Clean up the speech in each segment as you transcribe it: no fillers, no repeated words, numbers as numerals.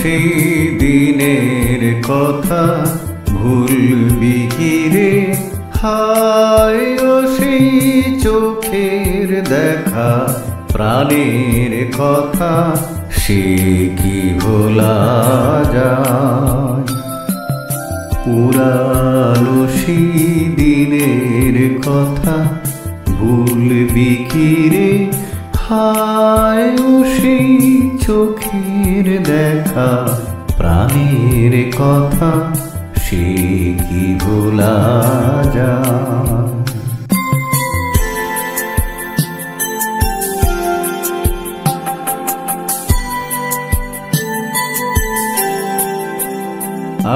সেই দিনের কথা ভুলবি কি রে? হায় ও সেই চোখের দেখা, প্রাণের কথা সে কি ভোলা যায়? পুরানো সেই দিনের কথা ভুলবি কি রে? হায় ও সেই চোখের দেখা, প্রাণের কথা সে কি ভোলা যায়?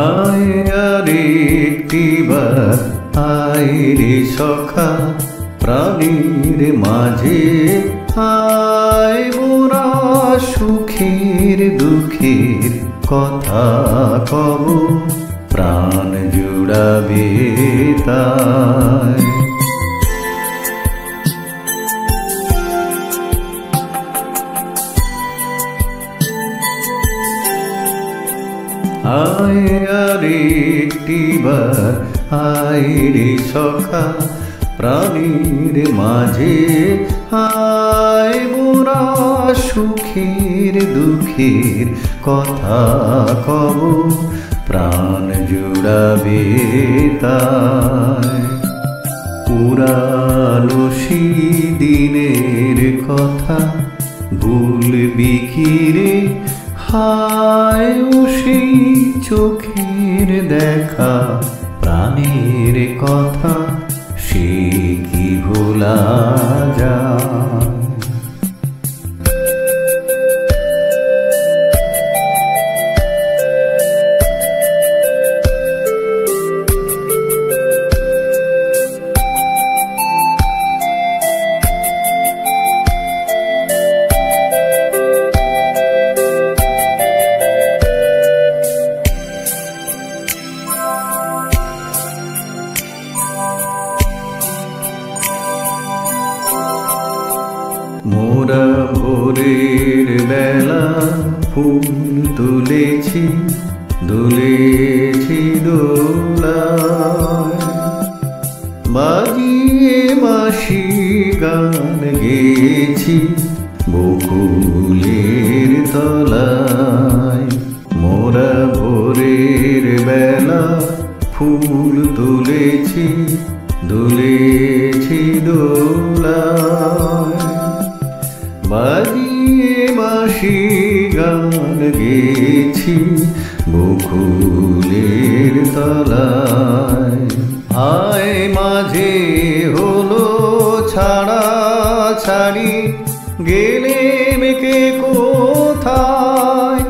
আয় আরেকটিবার আয় রে সখা, প্রাণীর মাঝে আয় মোরা সুখের দুঃখের কথা কব, প্রাণ জুড়াবে তাই। আয় আরেকটিবার আয় রে সখা, প্রাণীর মাঝে আয় মোরা সুখের দুঃখের কথা কব, প্রাণ জুড়াবে তাই। পুরানো সেই দিনের কথা ভুলবি কি রে? হায় ও সেই চোখের দেখা, প্রাণের কথা সে কি ভোলা যায়? মোরা ভোরের বেলা ফুল তুলেছি, দুলেছি দোলায়, বাজিয়ে বাঁশি গান গেয়েছি বকুলের তলায়। মোরা ভোরের বেলা ফুল তুলেছি, দুলেছি দোলায়, বাজিয়ে বাঁশি গান গেছি বকুলের তলায়। হায় মাঝে হলো ছাড়া ছাড়ি, গেলে মেকে কোথায়?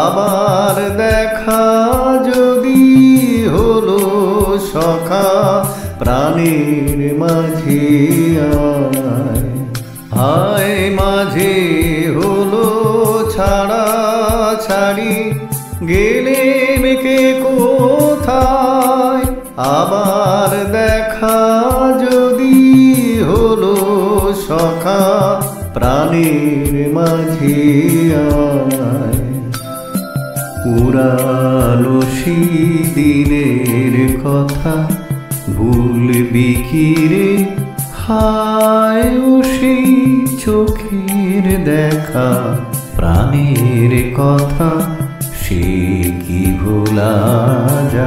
আবার দেখা যদি হলো সখা, প্রাণের মাঝে আয়। হায় মাঝে হলো ছাড়া ছাড়ি, গেলে মেকে কোথায়? আবার দেখা যদি হলো সখা, প্রাণের মাঝে আয়। পুরানো সেই দিনের কথা ভুলবি কি রে? হায় ও সেই চোখের দেখা, প্রাণের কথা সে কি ভোলা যায়?